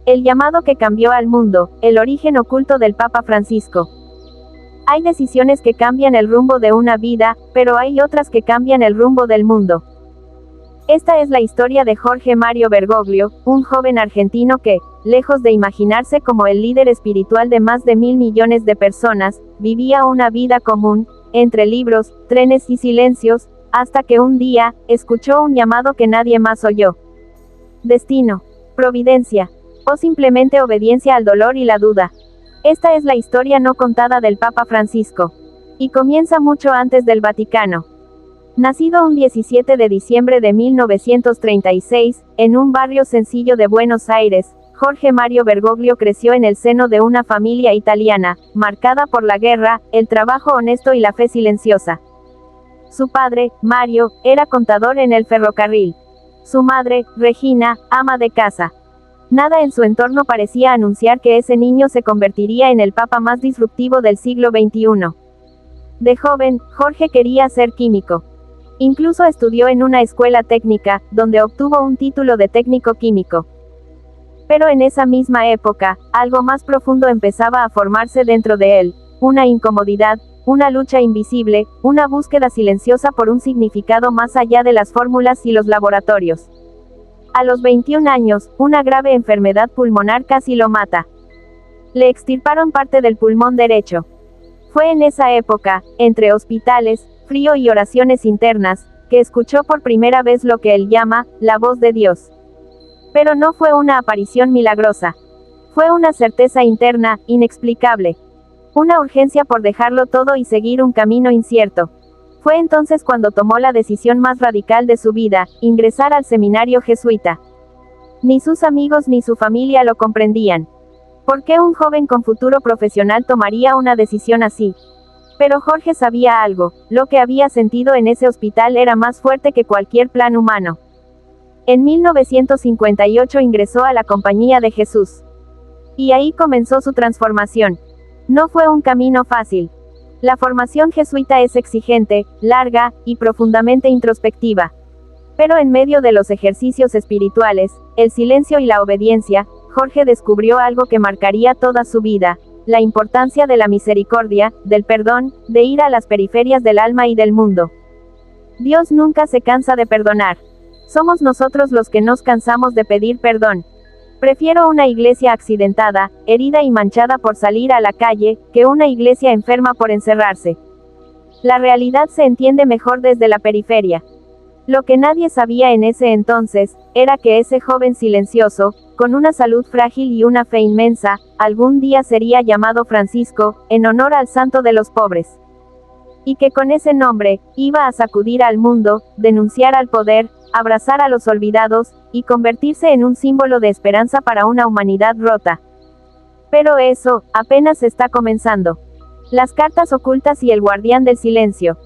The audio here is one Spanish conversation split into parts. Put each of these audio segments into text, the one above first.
El llamado que cambió al mundo, el origen oculto del Papa Francisco. Hay decisiones que cambian el rumbo de una vida, pero hay otras que cambian el rumbo del mundo. Esta es la historia de Jorge Mario Bergoglio, un joven argentino que, lejos de imaginarse como el líder espiritual de más de 1.000 millones de personas, vivía una vida común, entre libros, trenes y silencios, hasta que un día, escuchó un llamado que nadie más oyó. Destino, providencia, o simplemente obediencia al dolor y la duda. Esta es la historia no contada del Papa Francisco. Y comienza mucho antes del Vaticano. Nacido un 17 de diciembre de 1936, en un barrio sencillo de Buenos Aires, Jorge Mario Bergoglio creció en el seno de una familia italiana, marcada por la guerra, el trabajo honesto y la fe silenciosa. Su padre, Mario, era contador en el ferrocarril. Su madre, Regina, ama de casa. Nada en su entorno parecía anunciar que ese niño se convertiría en el papa más disruptivo del siglo XXI. De joven, Jorge quería ser químico. Incluso estudió en una escuela técnica, donde obtuvo un título de técnico químico. Pero en esa misma época, algo más profundo empezaba a formarse dentro de él, una incomodidad, una lucha invisible, una búsqueda silenciosa por un significado más allá de las fórmulas y los laboratorios. A los 21 años, una grave enfermedad pulmonar casi lo mata. Le extirparon parte del pulmón derecho. Fue en esa época, entre hospitales, frío y oraciones internas, que escuchó por primera vez lo que él llama, la voz de Dios. Pero no fue una aparición milagrosa. Fue una certeza interna, inexplicable. Una urgencia por dejarlo todo y seguir un camino incierto. Fue entonces cuando tomó la decisión más radical de su vida, ingresar al seminario jesuita. Ni sus amigos ni su familia lo comprendían. ¿Por qué un joven con futuro profesional tomaría una decisión así? Pero Jorge sabía algo, lo que había sentido en ese hospital era más fuerte que cualquier plan humano. En 1958 ingresó a la Compañía de Jesús. Y ahí comenzó su transformación. No fue un camino fácil. La formación jesuita es exigente, larga, y profundamente introspectiva. Pero en medio de los ejercicios espirituales, el silencio y la obediencia, Jorge descubrió algo que marcaría toda su vida: la importancia de la misericordia, del perdón, de ir a las periferias del alma y del mundo. Dios nunca se cansa de perdonar. Somos nosotros los que nos cansamos de pedir perdón. Prefiero una iglesia accidentada, herida y manchada por salir a la calle, que una iglesia enferma por encerrarse. La realidad se entiende mejor desde la periferia. Lo que nadie sabía en ese entonces, era que ese joven silencioso, con una salud frágil y una fe inmensa, algún día sería llamado Francisco, en honor al santo de los pobres. Y que con ese nombre, iba a sacudir al mundo, denunciar al poder, abrazar a los olvidados, y convertirse en un símbolo de esperanza para una humanidad rota. Pero eso, apenas está comenzando. Las cartas ocultas y el guardián del silencio.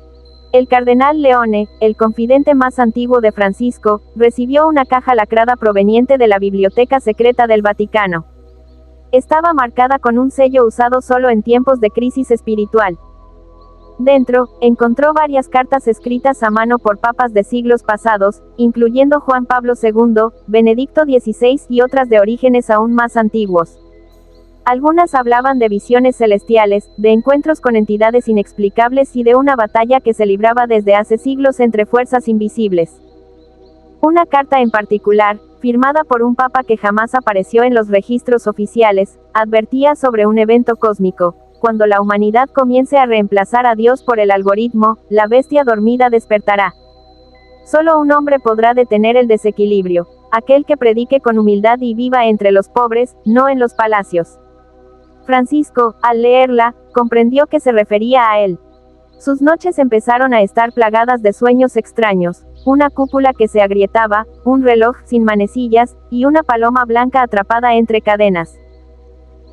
El cardenal Leone, el confidente más antiguo de Francisco, recibió una caja lacrada proveniente de la biblioteca secreta del Vaticano. Estaba marcada con un sello usado solo en tiempos de crisis espiritual. Dentro, encontró varias cartas escritas a mano por papas de siglos pasados, incluyendo Juan Pablo II, Benedicto XVI y otras de orígenes aún más antiguos. Algunas hablaban de visiones celestiales, de encuentros con entidades inexplicables y de una batalla que se libraba desde hace siglos entre fuerzas invisibles. Una carta en particular, firmada por un papa que jamás apareció en los registros oficiales, advertía sobre un evento cósmico: cuando la humanidad comience a reemplazar a Dios por el algoritmo, la bestia dormida despertará. Solo un hombre podrá detener el desequilibrio: aquel que predique con humildad y viva entre los pobres, no en los palacios. Francisco, al leerla, comprendió que se refería a él. Sus noches empezaron a estar plagadas de sueños extraños: una cúpula que se agrietaba, un reloj sin manecillas, y una paloma blanca atrapada entre cadenas.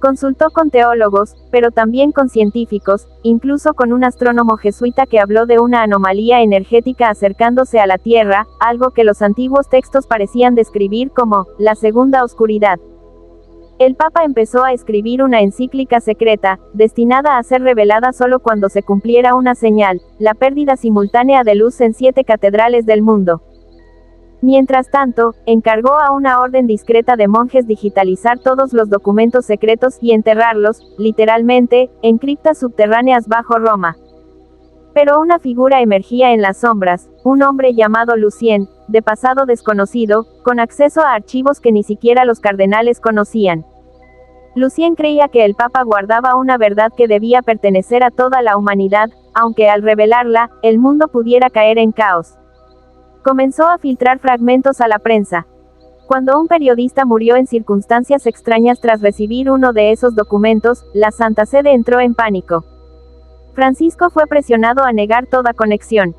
Consultó con teólogos, pero también con científicos, incluso con un astrónomo jesuita que habló de una anomalía energética acercándose a la Tierra, algo que los antiguos textos parecían describir como la segunda oscuridad. El Papa empezó a escribir una encíclica secreta, destinada a ser revelada solo cuando se cumpliera una señal: la pérdida simultánea de luz en 7 catedrales del mundo. Mientras tanto, encargó a una orden discreta de monjes digitalizar todos los documentos secretos y enterrarlos, literalmente, en criptas subterráneas bajo Roma. Pero una figura emergía en las sombras, un hombre llamado Lucien, de pasado desconocido, con acceso a archivos que ni siquiera los cardenales conocían. Lucien creía que el Papa guardaba una verdad que debía pertenecer a toda la humanidad, aunque al revelarla, el mundo pudiera caer en caos. Comenzó a filtrar fragmentos a la prensa. Cuando un periodista murió en circunstancias extrañas tras recibir uno de esos documentos, la Santa Sede entró en pánico. Francisco fue presionado a negar toda conexión.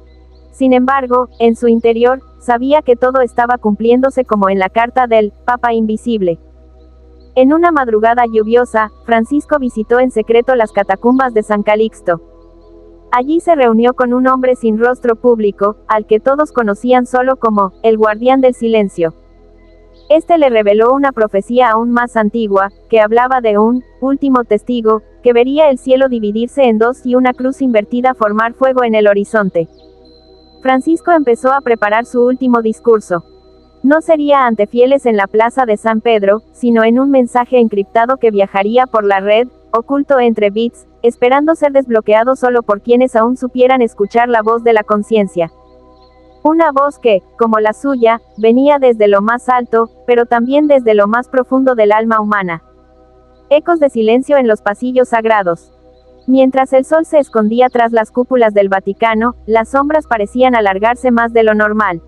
Sin embargo, en su interior, sabía que todo estaba cumpliéndose como en la carta del Papa Invisible. En una madrugada lluviosa, Francisco visitó en secreto las catacumbas de San Calixto. Allí se reunió con un hombre sin rostro público, al que todos conocían solo como el guardián del silencio. Este le reveló una profecía aún más antigua, que hablaba de un último testigo, que vería el cielo dividirse en dos y una cruz invertida formar fuego en el horizonte. Francisco empezó a preparar su último discurso. No sería ante fieles en la plaza de San Pedro, sino en un mensaje encriptado que viajaría por la red, oculto entre bits, esperando ser desbloqueado solo por quienes aún supieran escuchar la voz de la conciencia. Una voz que, como la suya, venía desde lo más alto, pero también desde lo más profundo del alma humana. Ecos de silencio en los pasillos sagrados. Mientras el sol se escondía tras las cúpulas del Vaticano, las sombras parecían alargarse más de lo normal.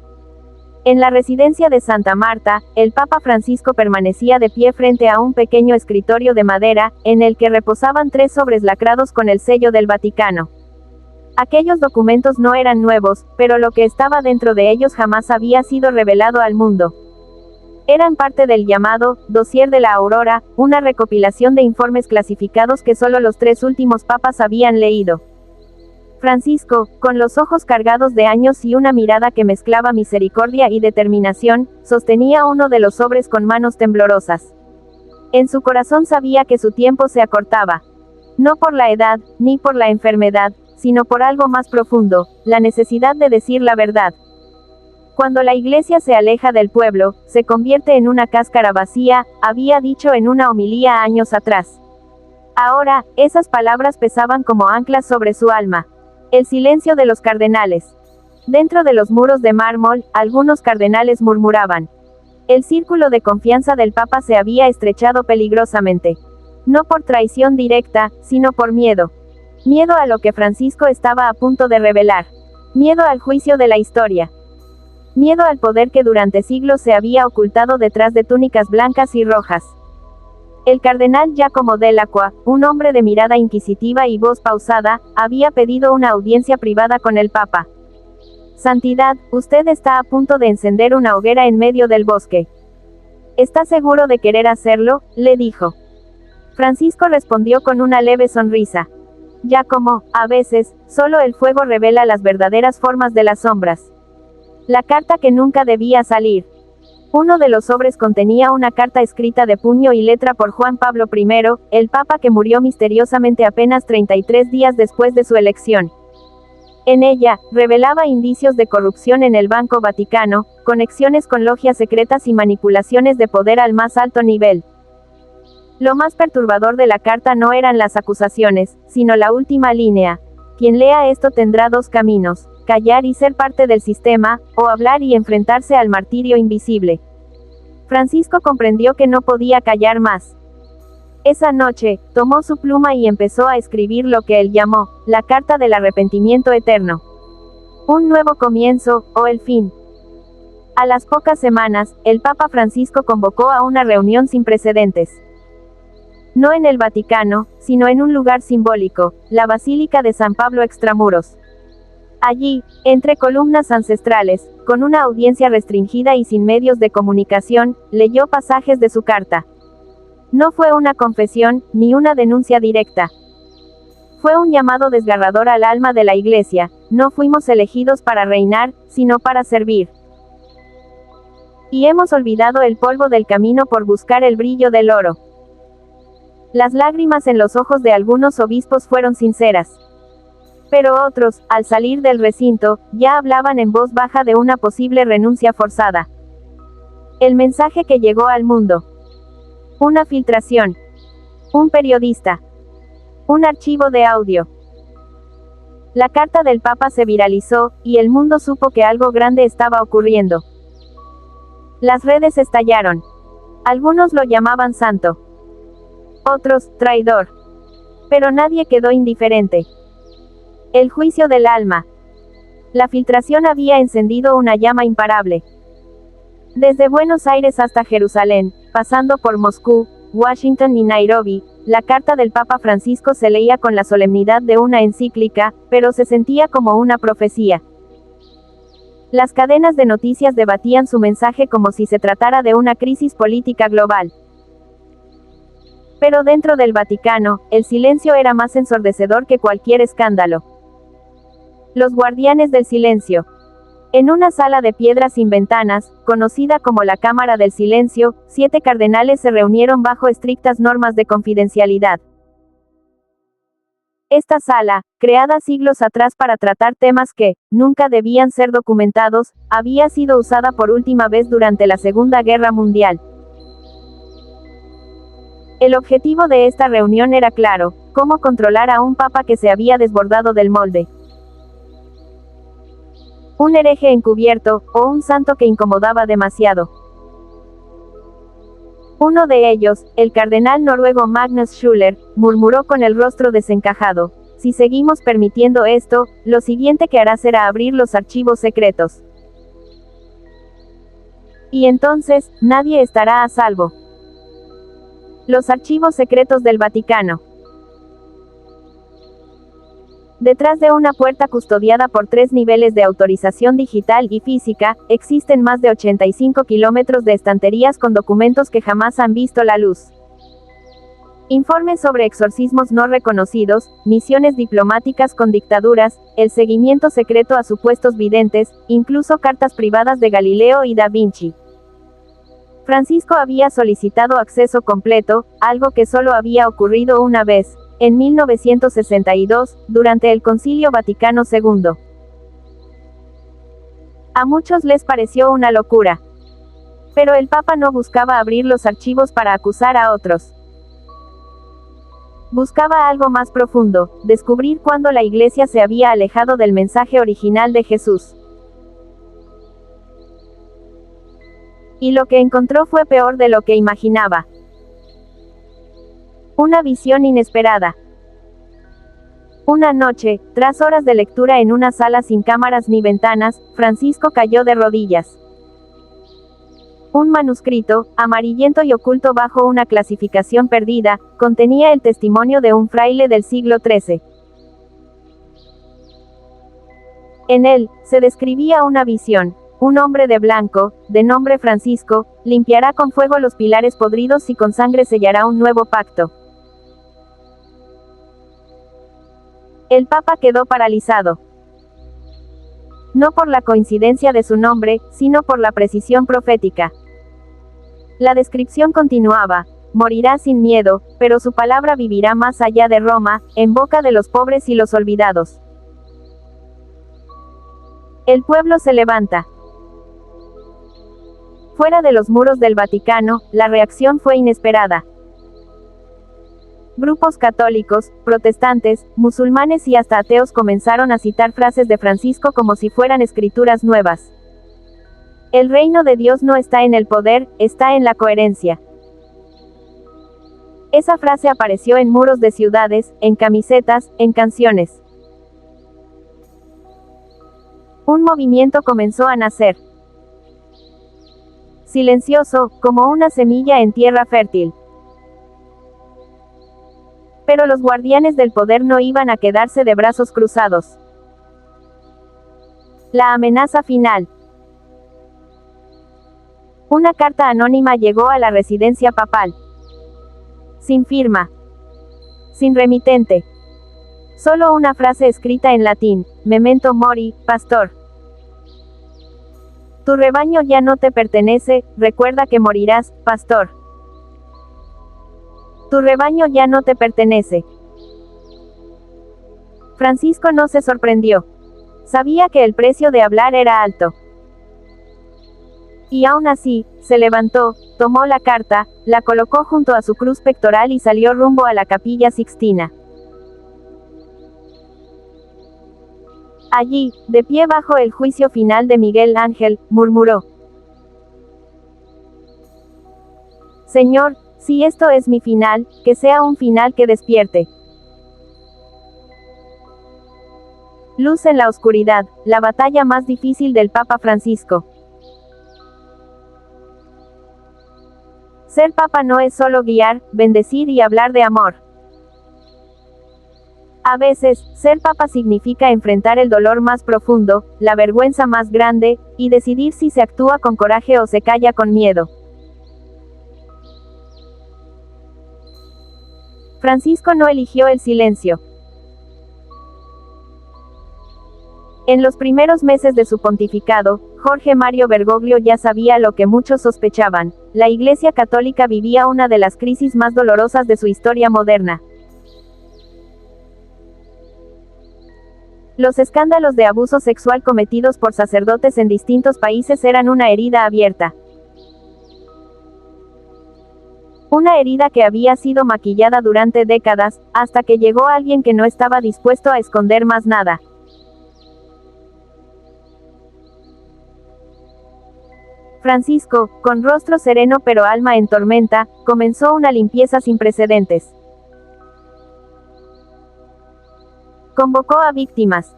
En la residencia de Santa Marta, el Papa Francisco permanecía de pie frente a un pequeño escritorio de madera, en el que reposaban 3 sobres lacrados con el sello del Vaticano. Aquellos documentos no eran nuevos, pero lo que estaba dentro de ellos jamás había sido revelado al mundo. Eran parte del llamado Dossier de la Aurora, una recopilación de informes clasificados que solo los 3 últimos papas habían leído. Francisco, con los ojos cargados de años y una mirada que mezclaba misericordia y determinación, sostenía uno de los sobres con manos temblorosas. En su corazón sabía que su tiempo se acortaba. No por la edad, ni por la enfermedad, sino por algo más profundo, la necesidad de decir la verdad. Cuando la iglesia se aleja del pueblo, se convierte en una cáscara vacía, había dicho en una homilía años atrás. Ahora, esas palabras pesaban como anclas sobre su alma. El silencio de los cardenales. Dentro de los muros de mármol, algunos cardenales murmuraban. El círculo de confianza del Papa se había estrechado peligrosamente. No por traición directa, sino por miedo. Miedo a lo que Francisco estaba a punto de revelar. Miedo al juicio de la historia. Miedo al poder que durante siglos se había ocultado detrás de túnicas blancas y rojas. El cardenal Giacomo Dell'Acqua, un hombre de mirada inquisitiva y voz pausada, había pedido una audiencia privada con el Papa. Santidad, usted está a punto de encender una hoguera en medio del bosque. ¿Está seguro de querer hacerlo?, le dijo. Francisco respondió con una leve sonrisa. Giacomo, a veces, solo el fuego revela las verdaderas formas de las sombras. La carta que nunca debía salir. Uno de los sobres contenía una carta escrita de puño y letra por Juan Pablo I, el Papa que murió misteriosamente apenas 33 días después de su elección. En ella, revelaba indicios de corrupción en el Banco Vaticano, conexiones con logias secretas y manipulaciones de poder al más alto nivel. Lo más perturbador de la carta no eran las acusaciones, sino la última línea. Quien lea esto tendrá 2 caminos: callar y ser parte del sistema, o hablar y enfrentarse al martirio invisible. Francisco comprendió que no podía callar más. Esa noche, tomó su pluma y empezó a escribir lo que él llamó, la carta del arrepentimiento eterno. Un nuevo comienzo, o el fin. A las pocas semanas, el Papa Francisco convocó a una reunión sin precedentes. No en el Vaticano, sino en un lugar simbólico, la Basílica de San Pablo extramuros. Allí, entre columnas ancestrales, con una audiencia restringida y sin medios de comunicación, leyó pasajes de su carta. No fue una confesión, ni una denuncia directa. Fue un llamado desgarrador al alma de la Iglesia: no fuimos elegidos para reinar, sino para servir. Y hemos olvidado el polvo del camino por buscar el brillo del oro. Las lágrimas en los ojos de algunos obispos fueron sinceras. Pero otros, al salir del recinto, ya hablaban en voz baja de una posible renuncia forzada. El mensaje que llegó al mundo. Una filtración. Un periodista. Un archivo de audio. La carta del Papa se viralizó, y el mundo supo que algo grande estaba ocurriendo. Las redes estallaron. Algunos lo llamaban santo. Otros, traidor. Pero nadie quedó indiferente. El juicio del alma. La filtración había encendido una llama imparable. Desde Buenos Aires hasta Jerusalén, pasando por Moscú, Washington y Nairobi, la carta del Papa Francisco se leía con la solemnidad de una encíclica, pero se sentía como una profecía. Las cadenas de noticias debatían su mensaje como si se tratara de una crisis política global. Pero dentro del Vaticano, el silencio era más ensordecedor que cualquier escándalo. Los guardianes del silencio. En una sala de piedra sin ventanas, conocida como la Cámara del Silencio, 7 cardenales se reunieron bajo estrictas normas de confidencialidad. Esta sala, creada siglos atrás para tratar temas que, nunca debían ser documentados, había sido usada por última vez durante la Segunda Guerra Mundial. El objetivo de esta reunión era claro: cómo controlar a un papa que se había desbordado del molde. Un hereje encubierto, o un santo que incomodaba demasiado. Uno de ellos, el cardenal noruego Magnus Schuller, murmuró con el rostro desencajado: si seguimos permitiendo esto, lo siguiente que hará será abrir los archivos secretos. Y entonces, nadie estará a salvo. Los archivos secretos del Vaticano. Detrás de una puerta custodiada por 3 niveles de autorización digital y física, existen más de 85 kilómetros de estanterías con documentos que jamás han visto la luz. Informes sobre exorcismos no reconocidos, misiones diplomáticas con dictaduras, el seguimiento secreto a supuestos videntes, incluso cartas privadas de Galileo y Da Vinci. Francisco había solicitado acceso completo, algo que solo había ocurrido una vez, en 1962, durante el Concilio Vaticano II. A muchos les pareció una locura. Pero el Papa no buscaba abrir los archivos para acusar a otros. Buscaba algo más profundo: descubrir cuándo la Iglesia se había alejado del mensaje original de Jesús. Y lo que encontró fue peor de lo que imaginaba. Una visión inesperada. Una noche, tras horas de lectura en una sala sin cámaras ni ventanas, Francisco cayó de rodillas. Un manuscrito, amarillento y oculto bajo una clasificación perdida, contenía el testimonio de un fraile del siglo XIII. En él, se describía una visión. Un hombre de blanco, de nombre Francisco, limpiará con fuego los pilares podridos y con sangre sellará un nuevo pacto. El Papa quedó paralizado. No por la coincidencia de su nombre, sino por la precisión profética. La descripción continuaba: morirá sin miedo, pero su palabra vivirá más allá de Roma, en boca de los pobres y los olvidados. El pueblo se levanta. Fuera de los muros del Vaticano, la reacción fue inesperada. Grupos católicos, protestantes, musulmanes y hasta ateos comenzaron a citar frases de Francisco como si fueran escrituras nuevas. El reino de Dios no está en el poder, está en la coherencia. Esa frase apareció en muros de ciudades, en camisetas, en canciones. Un movimiento comenzó a nacer. Silencioso, como una semilla en tierra fértil. Pero los guardianes del poder no iban a quedarse de brazos cruzados. La amenaza final. Una carta anónima llegó a la residencia papal. Sin firma. Sin remitente. Solo una frase escrita en latín: Memento mori, pastor. Tu rebaño ya no te pertenece, recuerda que morirás, pastor. Tu rebaño ya no te pertenece. Francisco no se sorprendió. Sabía que el precio de hablar era alto. Y aún así, se levantó, tomó la carta, la colocó junto a su cruz pectoral y salió rumbo a la Capilla Sixtina. Allí, de pie bajo el juicio final de Miguel Ángel, murmuró: Señor, si esto es mi final, que sea un final que despierte luz en la oscuridad, la batalla más difícil del Papa Francisco. Ser papa no es solo guiar, bendecir y hablar de amor. A veces, ser papa significa enfrentar el dolor más profundo, la vergüenza más grande, y decidir si se actúa con coraje o se calla con miedo. Francisco no eligió el silencio. En los primeros meses de su pontificado, Jorge Mario Bergoglio ya sabía lo que muchos sospechaban: la Iglesia Católica vivía una de las crisis más dolorosas de su historia moderna. Los escándalos de abuso sexual cometidos por sacerdotes en distintos países eran una herida abierta. Una herida que había sido maquillada durante décadas, hasta que llegó alguien que no estaba dispuesto a esconder más nada. Francisco, con rostro sereno pero alma en tormenta, comenzó una limpieza sin precedentes. Convocó a víctimas.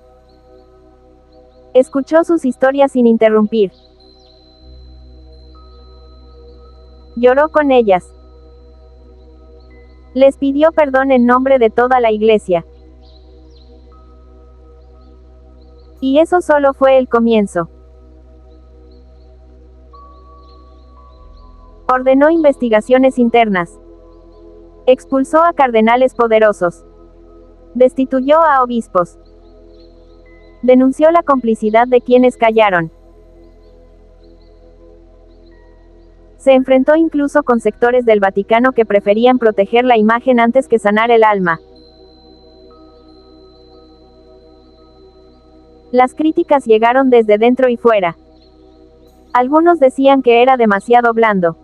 Escuchó sus historias sin interrumpir. Lloró con ellas. Les pidió perdón en nombre de toda la Iglesia. Y eso solo fue el comienzo. Ordenó investigaciones internas. Expulsó a cardenales poderosos. Destituyó a obispos. Denunció la complicidad de quienes callaron. Se enfrentó incluso con sectores del Vaticano que preferían proteger la imagen antes que sanar el alma. Las críticas llegaron desde dentro y fuera. Algunos decían que era demasiado blando.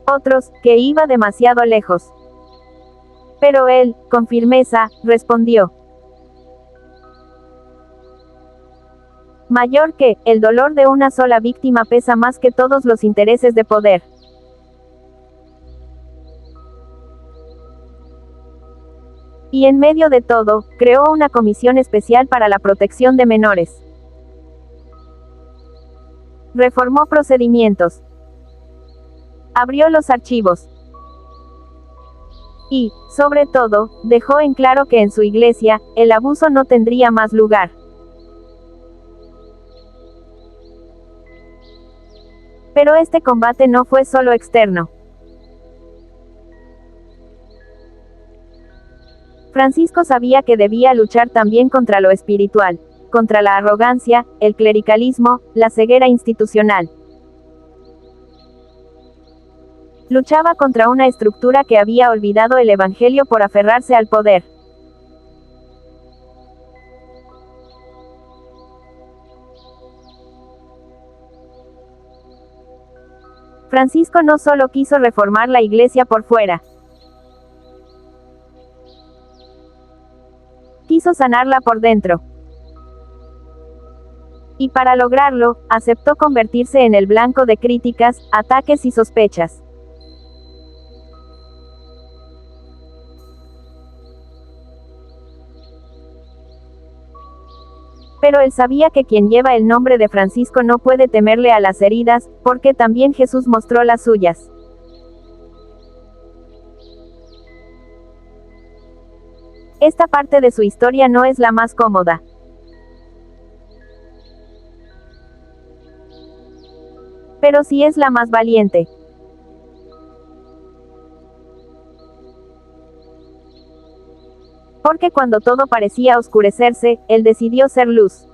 Otros, que iba demasiado lejos. Pero él, con firmeza, respondió: Mayor que, el dolor de una sola víctima pesa más que todos los intereses de poder. Y en medio de todo, creó una comisión especial para la protección de menores. Reformó procedimientos. Abrió los archivos. Y, sobre todo, dejó en claro que en su iglesia, el abuso no tendría más lugar. Pero este combate no fue solo externo. Francisco sabía que debía luchar también contra lo espiritual, contra la arrogancia, el clericalismo, la ceguera institucional. Luchaba contra una estructura que había olvidado el Evangelio por aferrarse al poder. Francisco no solo quiso reformar la Iglesia por fuera. Quiso sanarla por dentro. Y para lograrlo, aceptó convertirse en el blanco de críticas, ataques y sospechas. Pero él sabía que quien lleva el nombre de Francisco no puede temerle a las heridas, porque también Jesús mostró las suyas. Esta parte de su historia no es la más cómoda. Pero sí es la más valiente. Porque cuando todo parecía oscurecerse, él decidió ser luz.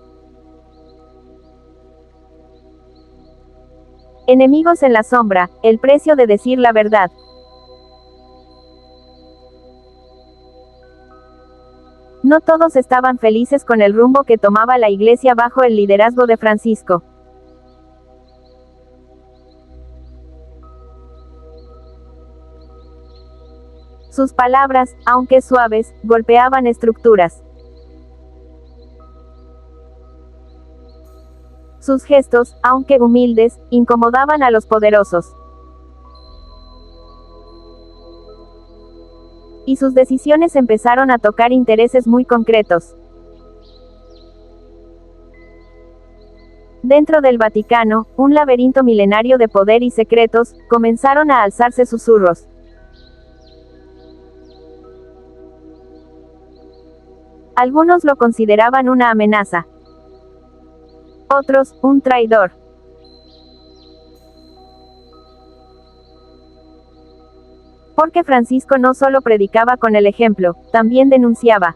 Enemigos en la sombra, el precio de decir la verdad. No todos estaban felices con el rumbo que tomaba la Iglesia bajo el liderazgo de Francisco. Sus palabras, aunque suaves, golpeaban estructuras. Sus gestos, aunque humildes, incomodaban a los poderosos. Y sus decisiones empezaron a tocar intereses muy concretos. Dentro del Vaticano, un laberinto milenario de poder y secretos, comenzaron a alzarse susurros. Algunos lo consideraban una amenaza. Otros, un traidor. Porque Francisco no solo predicaba con el ejemplo, también denunciaba.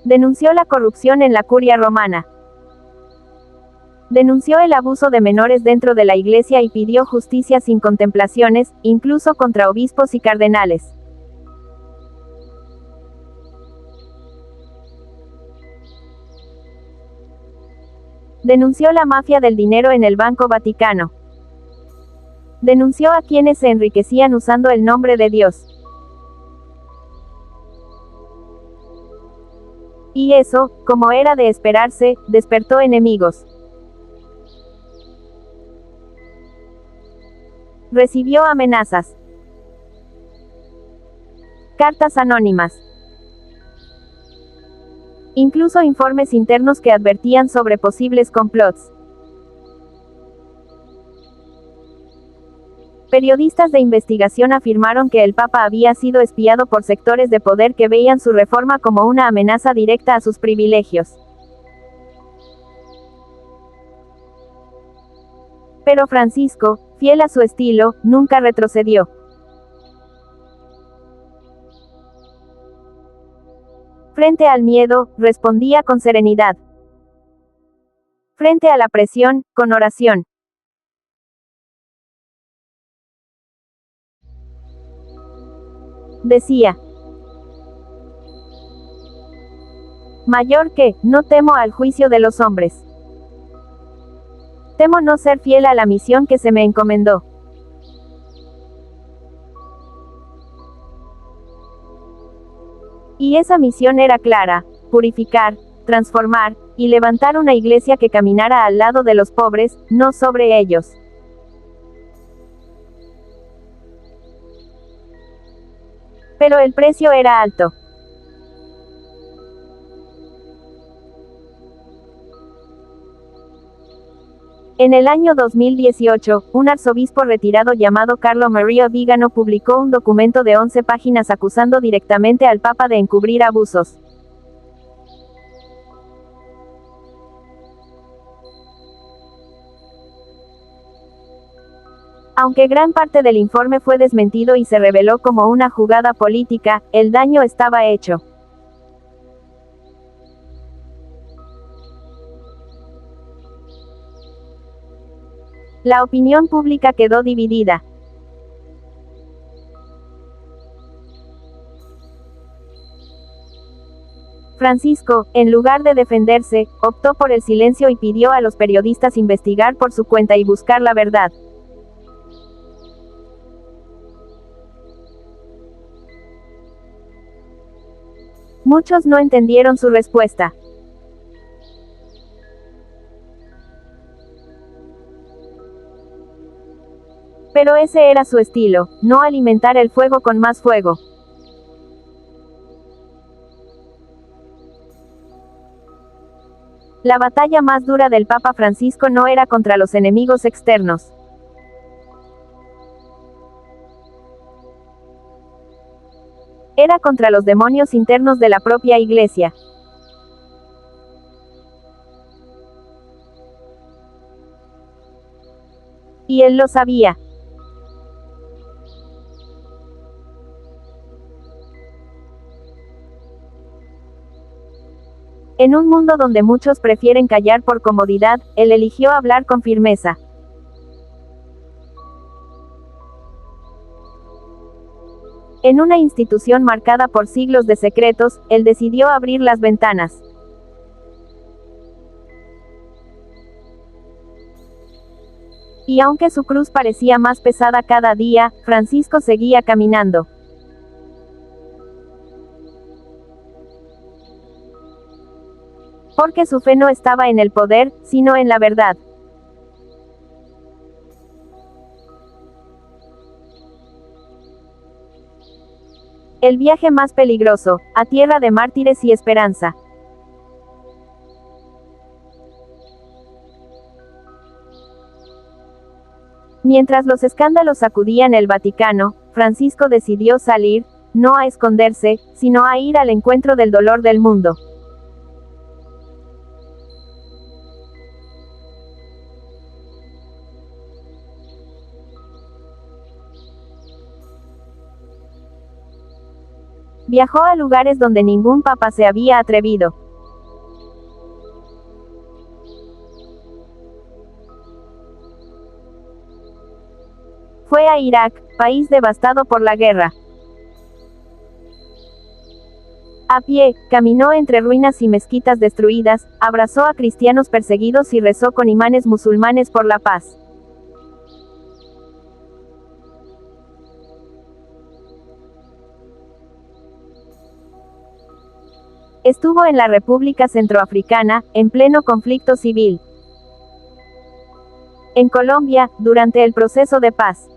Denunció la corrupción en la curia romana. Denunció el abuso de menores dentro de la Iglesia y pidió justicia sin contemplaciones, incluso contra obispos y cardenales. Denunció la mafia del dinero en el Banco Vaticano. Denunció a quienes se enriquecían usando el nombre de Dios. Y eso, como era de esperarse, despertó enemigos. Recibió amenazas. Cartas anónimas. Incluso informes internos que advertían sobre posibles complots. Periodistas de investigación afirmaron que el Papa había sido espiado por sectores de poder que veían su reforma como una amenaza directa a sus privilegios. Pero Francisco, fiel a su estilo, nunca retrocedió. Frente al miedo, respondía con serenidad. Frente a la presión, con oración. Decía: mayor que, no temo al juicio de los hombres. Temo no ser fiel a la misión que se me encomendó. Y esa misión era clara: purificar, transformar, y levantar una iglesia que caminara al lado de los pobres, no sobre ellos. Pero el precio era alto. En el año 2018, un arzobispo retirado llamado Carlo Maria Vigano publicó un documento de 11 páginas acusando directamente al Papa de encubrir abusos. Aunque gran parte del informe fue desmentido y se reveló como una jugada política, el daño estaba hecho. La opinión pública quedó dividida. Francisco, en lugar de defenderse, optó por el silencio y pidió a los periodistas investigar por su cuenta y buscar la verdad. Muchos no entendieron su respuesta. Pero ese era su estilo, no alimentar el fuego con más fuego. La batalla más dura del Papa Francisco no era contra los enemigos externos. Era contra los demonios internos de la propia Iglesia. Y él lo sabía. En un mundo donde muchos prefieren callar por comodidad, él eligió hablar con firmeza. En una institución marcada por siglos de secretos, él decidió abrir las ventanas. Y aunque su cruz parecía más pesada cada día, Francisco seguía caminando. Porque su fe no estaba en el poder, sino en la verdad. El viaje más peligroso, a tierra de mártires y esperanza. Mientras los escándalos sacudían el Vaticano, Francisco decidió salir, no a esconderse, sino a ir al encuentro del dolor del mundo. Viajó a lugares donde ningún papa se había atrevido. Fue a Irak, país devastado por la guerra. A pie, caminó entre ruinas y mezquitas destruidas, abrazó a cristianos perseguidos y rezó con imanes musulmanes por la paz. Estuvo en la República Centroafricana, en pleno conflicto civil. En Colombia, durante el proceso de paz.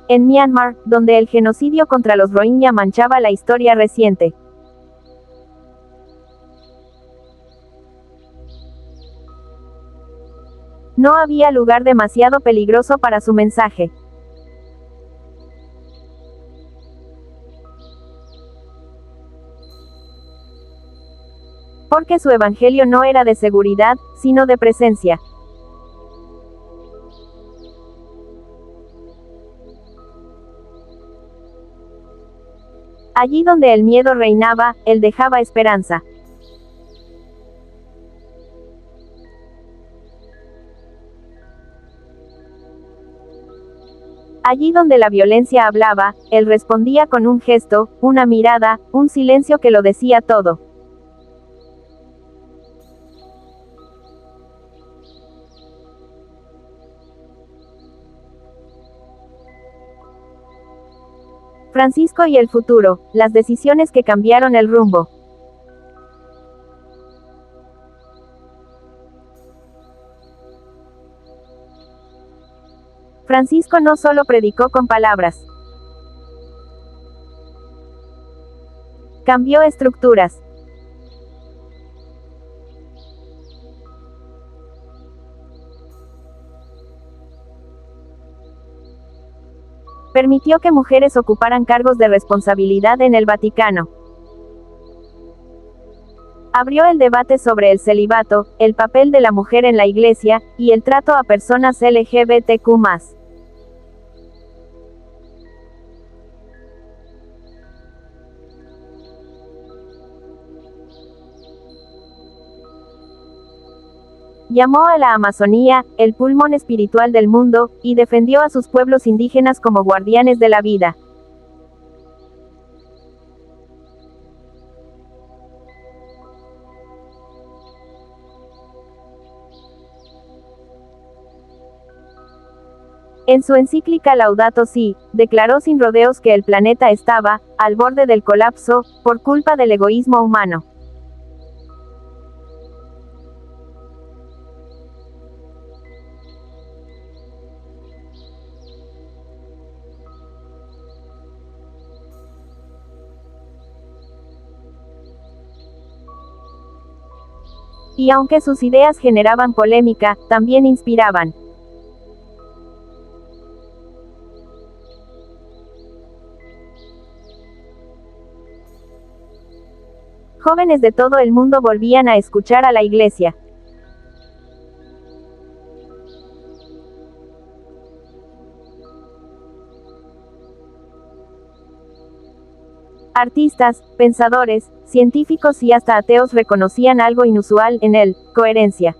En Myanmar, donde el genocidio contra los Rohingya manchaba la historia reciente. No había lugar demasiado peligroso para su mensaje. Porque su evangelio no era de seguridad, sino de presencia. Allí donde el miedo reinaba, él dejaba esperanza. Allí donde la violencia hablaba, él respondía con un gesto, una mirada, un silencio que lo decía todo. Francisco y el futuro, las decisiones que cambiaron el rumbo. Francisco no solo predicó con palabras. Cambió estructuras. Permitió que mujeres ocuparan cargos de responsabilidad en el Vaticano. Abrió el debate sobre el celibato, el papel de la mujer en la Iglesia, y el trato a personas LGBTQ+. Llamó a la Amazonía, el pulmón espiritual del mundo, y defendió a sus pueblos indígenas como guardianes de la vida. En su encíclica Laudato Si, declaró sin rodeos que el planeta estaba, al borde del colapso, por culpa del egoísmo humano. Y aunque sus ideas generaban polémica, también inspiraban. Jóvenes de todo el mundo volvían a escuchar a la Iglesia. Artistas, pensadores, científicos y hasta ateos reconocían algo inusual en él: coherencia.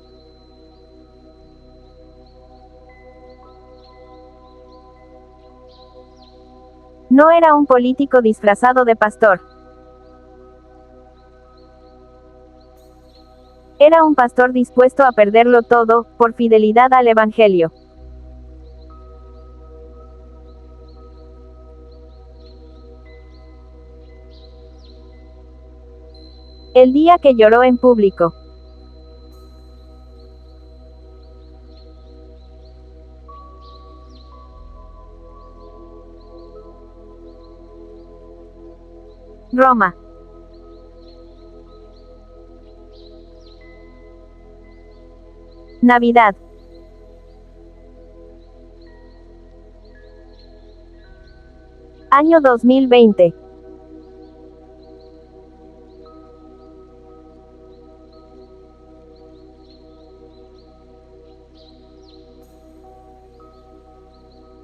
No era un político disfrazado de pastor. Era un pastor dispuesto a perderlo todo, por fidelidad al Evangelio. El día que lloró en público. Roma. Navidad. Año 2020.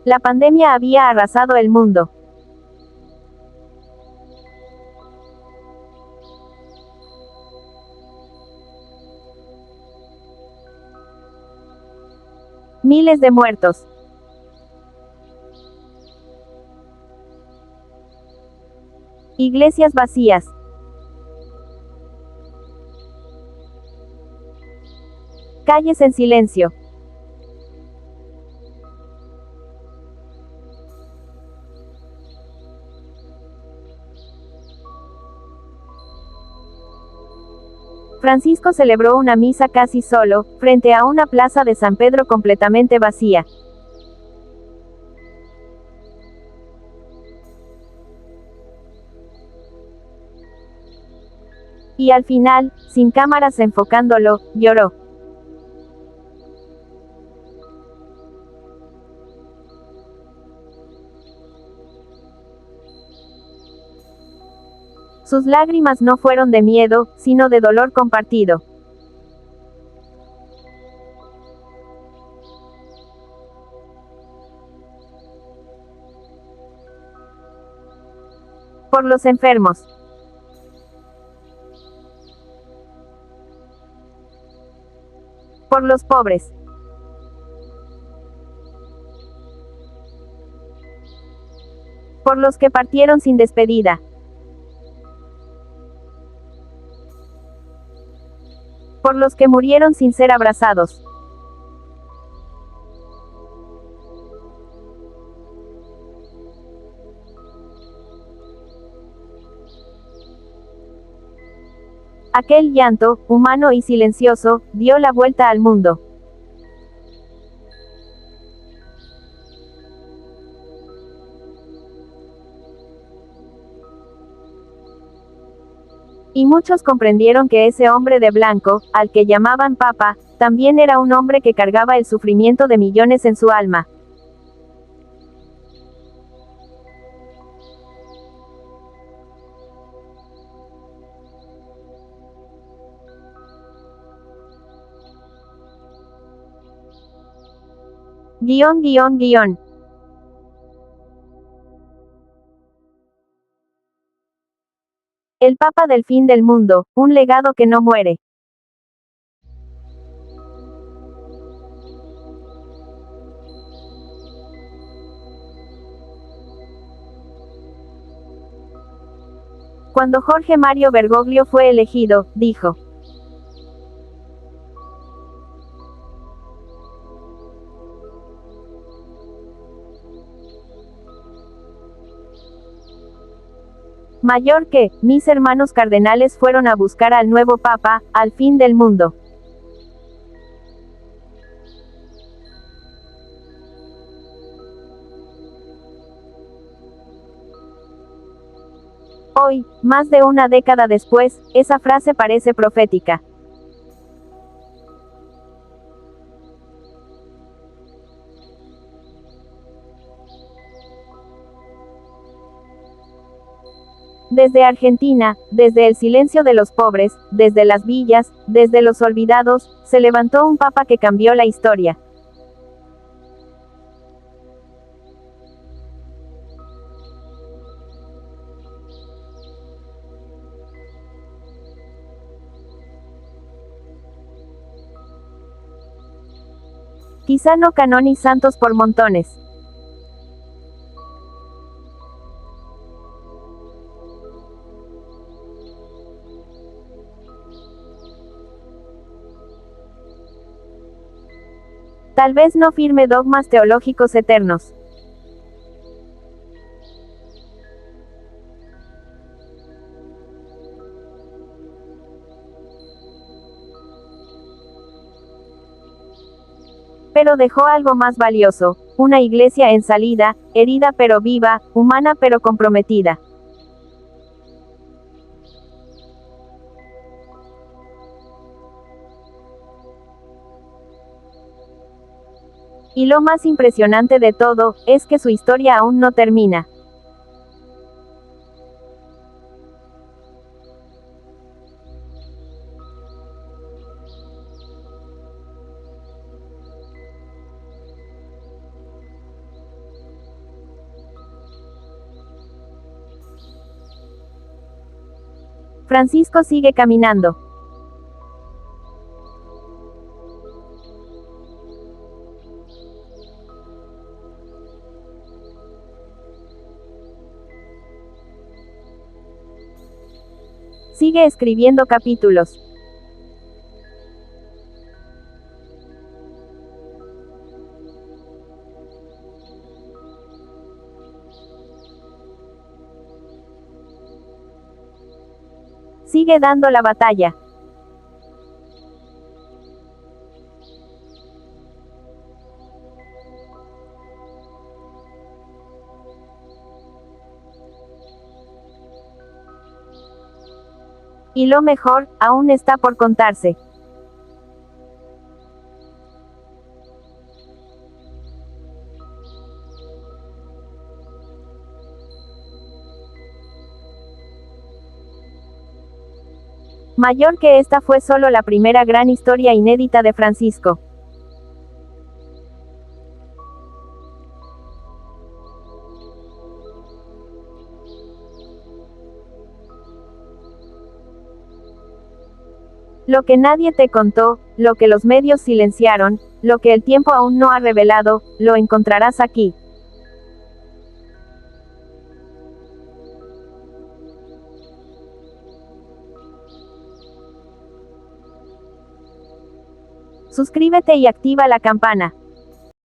La pandemia había arrasado el mundo. Miles de muertos. Iglesias vacías. Calles en silencio. Francisco celebró una misa casi solo, frente a una plaza de San Pedro completamente vacía. Y al final, sin cámaras enfocándolo, lloró. Sus lágrimas no fueron de miedo, sino de dolor compartido. Por los enfermos. Por los pobres. Por los que partieron sin despedida. Por los que murieron sin ser abrazados. Aquel llanto, humano y silencioso, dio la vuelta al mundo. Y muchos comprendieron que ese hombre de blanco, al que llamaban Papa, también era un hombre que cargaba el sufrimiento de millones en su alma. ____. El Papa del fin del mundo, un legado que no muere. Cuando Jorge Mario Bergoglio fue elegido, dijo: mayor que, mis hermanos cardenales fueron a buscar al nuevo Papa, al fin del mundo. Hoy, más de una década después, esa frase parece profética. Desde Argentina, desde el silencio de los pobres, desde las villas, desde los olvidados, se levantó un papa que cambió la historia. Quizá no canonizados por montones. Tal vez no firme dogmas teológicos eternos. Pero dejó algo más valioso, una iglesia en salida, herida pero viva, humana pero comprometida. Y lo más impresionante de todo, es que su historia aún no termina. Francisco sigue caminando. Sigue escribiendo capítulos. Sigue dando la batalla. Y lo mejor, aún está por contarse. Mayor que esta fue solo la primera gran historia inédita de Francisco. Lo que nadie te contó, lo que los medios silenciaron, lo que el tiempo aún no ha revelado, lo encontrarás aquí. Suscríbete y activa la campana.